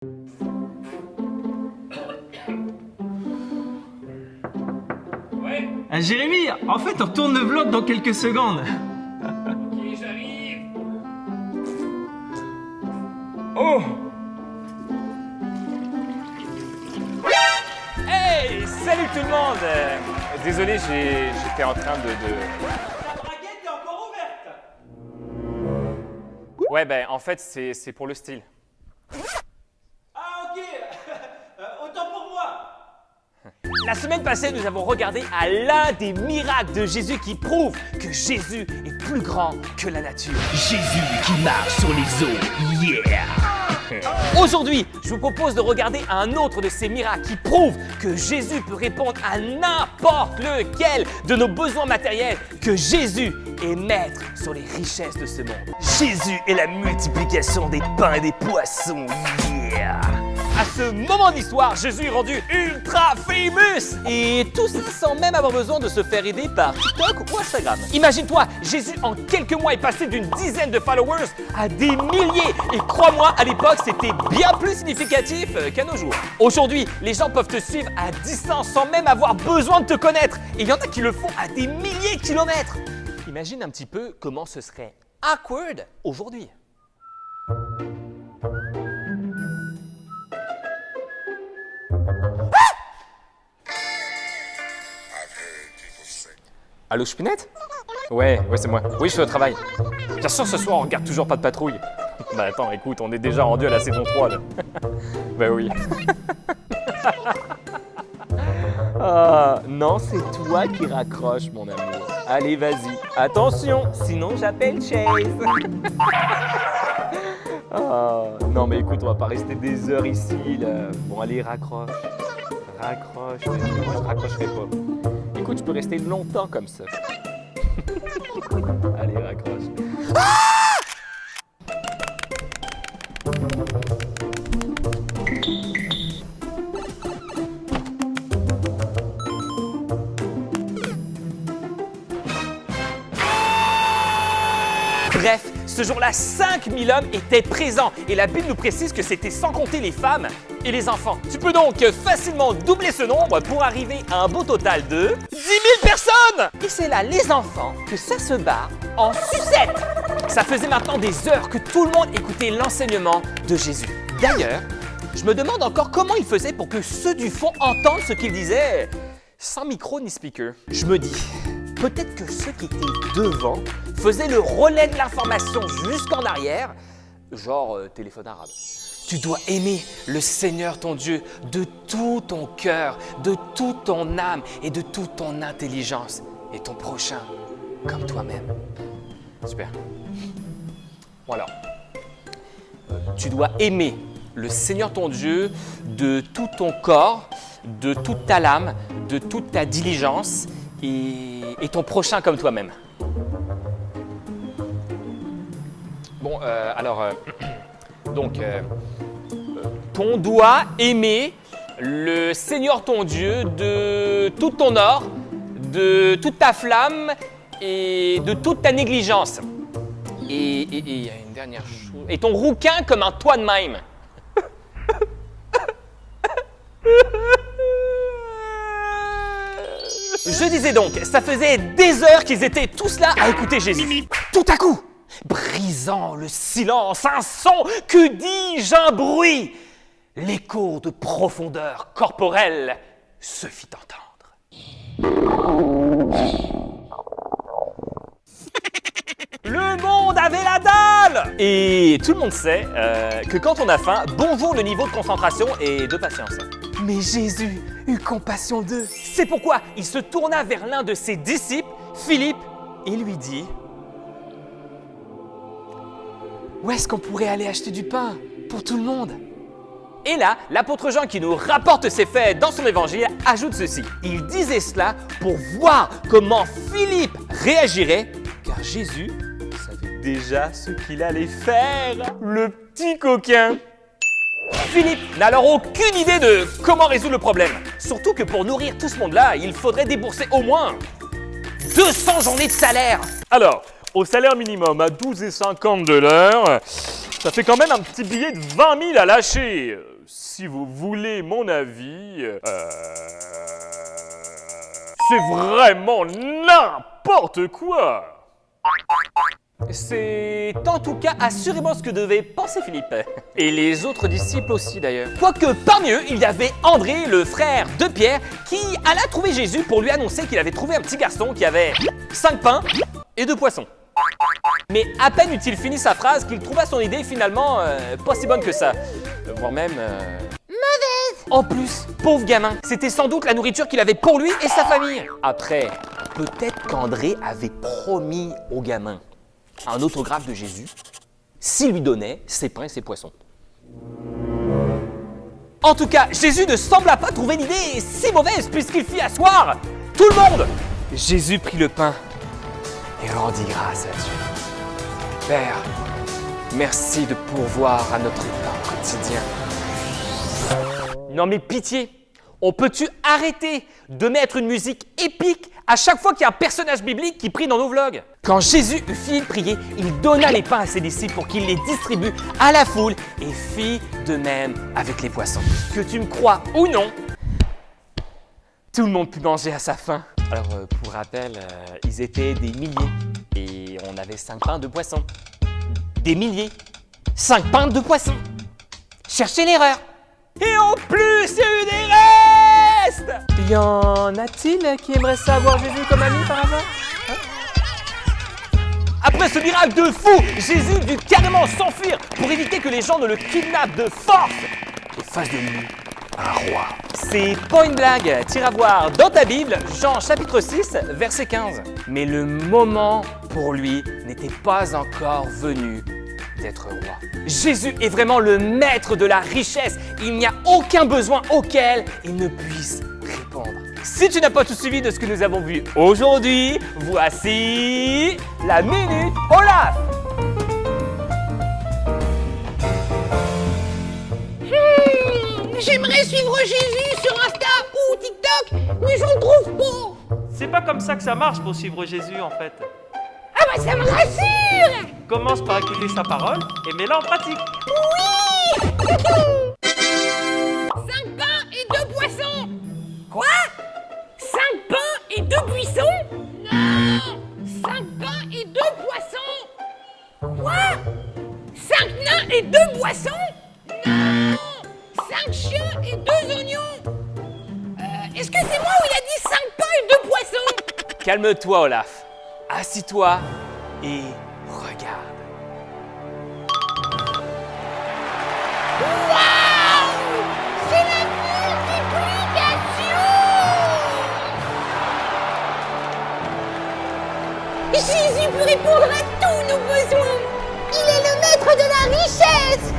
Ouais. Jérémy, en fait, on tourne le vlog dans quelques secondes. Ok, j'arrive. Oh! Hey, salut tout le monde. Désolé, j'étais en train de... La braguette est encore ouverte. Ouais, ben en fait, c'est pour le style. Ah, ok. Autant pour moi. La semaine passée, nous avons regardé à l'un des miracles de Jésus qui prouve que Jésus est plus grand que la nature. Jésus qui marche sur les eaux, yeah! Aujourd'hui, je vous propose de regarder un autre de ces miracles qui prouve que Jésus peut répondre à n'importe lequel de nos besoins matériels, que Jésus est maître sur les richesses de ce monde. Jésus est la multiplication des pains et des poissons, yeah! À ce moment de l'histoire, Jésus est rendu ultra famous! Et tout ça sans même avoir besoin de se faire aider par TikTok ou Instagram. Imagine-toi, Jésus en quelques mois est passé d'une dizaine de followers à des milliers. Et crois-moi, à l'époque, c'était bien plus significatif qu'à nos jours. Aujourd'hui, les gens peuvent te suivre à distance sans même avoir besoin de te connaître. Et il y en a qui le font à des milliers de kilomètres. Imagine un petit peu comment ce serait awkward aujourd'hui. Allô, Spinette? Ouais, c'est moi. Oui, je suis au travail. Bien sûr, ce soir, on regarde toujours pas de patrouille. Bah attends, écoute, on est déjà rendu à la saison 3, là. Bah oui. Ah, non, c'est toi qui raccroches, mon amour. Allez, vas-y. Attention, sinon j'appelle Chase. Ah, non, mais écoute, on va pas rester des heures ici, là. Bon, allez, raccroche. Raccroche. Moi, je raccrocherai pas. Écoute, je peux rester longtemps comme ça. Allez, raccroche. Bref, ce jour-là, 5000 hommes étaient présents et la Bible nous précise que c'était sans compter les femmes et les enfants. Tu peux donc facilement doubler ce nombre pour arriver à un beau total de 10 000 personnes! Et c'est là, les enfants, que ça se bat en sucette! Ça faisait maintenant des heures que tout le monde écoutait l'enseignement de Jésus. D'ailleurs, je me demande encore comment il faisait pour que ceux du fond entendent ce qu'il disait sans micro ni speaker. Je me dis, peut-être que ceux qui étaient devant faisaient le relais de l'information jusqu'en arrière, genre téléphone arabe. Tu dois aimer le Seigneur ton Dieu de tout ton cœur, de toute ton âme et de toute ton intelligence, et ton prochain comme toi-même. Super. Bon alors, tu dois aimer le Seigneur ton Dieu de tout ton corps, de toute ta âme, de toute ta diligence et ton prochain comme toi-même. Bon, ton doit aimer le Seigneur ton Dieu de tout ton or, de toute ta flamme et de toute ta négligence. Et il y a une dernière chose. Et ton rouquin comme un toi de même. Je disais donc, ça faisait des heures qu'ils étaient tous là à écouter Jésus. Tout à coup, brisant le silence, un son, que dis-je, un bruit. L'écho de profondeur corporelle se fit entendre. Le monde avait la dalle! Et tout le monde sait que quand on a faim, bon vaut le niveau de concentration et de patience. Mais Jésus eut compassion d'eux. C'est pourquoi il se tourna vers l'un de ses disciples, Philippe, et lui dit: où est-ce qu'on pourrait aller acheter du pain pour tout le monde? Et là, l'apôtre Jean, qui nous rapporte ces faits dans son évangile, ajoute ceci. Il disait cela pour voir comment Philippe réagirait, car Jésus savait déjà ce qu'il allait faire, le petit coquin. Philippe n'a alors aucune idée de comment résoudre le problème. Surtout que pour nourrir tout ce monde-là, il faudrait débourser au moins 200 journées de salaire. Alors, au salaire minimum à 12,50 de l'heure, Ça fait quand même un petit billet de 20 000 à lâcher. Si vous voulez mon avis, c'est vraiment n'importe quoi. C'est en tout cas assurément ce que devait penser Philippe. Et les autres disciples aussi d'ailleurs. Quoique parmi eux, il y avait André, le frère de Pierre, qui alla trouver Jésus pour lui annoncer qu'il avait trouvé un petit garçon qui avait 5 pains et 2 poissons. Mais à peine eut-il fini sa phrase qu'il trouva son idée finalement pas si bonne que ça. Voire même... mauvaise. En plus, pauvre gamin, c'était sans doute la nourriture qu'il avait pour lui et sa famille. Après, peut-être qu'André avait promis au gamin un autographe de Jésus s'il lui donnait ses pains et ses poissons. En tout cas, Jésus ne sembla pas trouver l'idée si mauvaise puisqu'il fit asseoir tout le monde. Jésus prit le pain et rendit grâce à Dieu. Père, merci de pourvoir à notre pain quotidien. Non mais pitié, on peut-tu arrêter de mettre une musique épique à chaque fois qu'il y a un personnage biblique qui prie dans nos vlogs? Quand Jésus eut fini de prier, il donna les pains à ses disciples pour qu'ils les distribuent à la foule et fit de même avec les poissons. Que tu me crois ou non, tout le monde put manger à sa faim. Alors pour rappel, ils étaient des milliers et on avait 5 pains, 2 poissons. Des milliers, 5 pains, 2 poissons. Cherchez l'erreur. Et en plus, il y a eu des restes! Y en a-t-il qui aimeraient savoir Jésus comme ami par hasard? Après ce miracle de fou, Jésus dut carrément s'enfuir pour éviter que les gens ne le kidnappent de force et fassent de lui un roi. C'est pas une blague, tire à voir dans ta Bible, Jean chapitre 6, verset 15. Mais le moment pour lui n'était pas encore venu d'être roi. Jésus est vraiment le maître de la richesse. Il n'y a aucun besoin auquel il ne puisse répondre. Si tu n'as pas tout suivi de ce que nous avons vu aujourd'hui, voici la Minute Olaf. J'aimerais suivre Jésus sur Insta ou TikTok, mais je le trouve pas. C'est pas comme ça que ça marche pour suivre Jésus en fait. Ah bah ça me rassure. Commence par écouter sa parole et mets-la en pratique. Oui. 5 pains et 2 poissons. Quoi? 5 pains et 2 buissons? Non. 5 pains et 2 poissons. Quoi? 5 nains et 2 boissons? Non. 5 chiens et 2 oignons. Est-ce que c'est moi ou il a dit 5 pains et 2 poissons? Calme-toi, Olaf. Assis-toi et regarde. Waouh! C'est la multiplication! Jésus peut répondre à tout!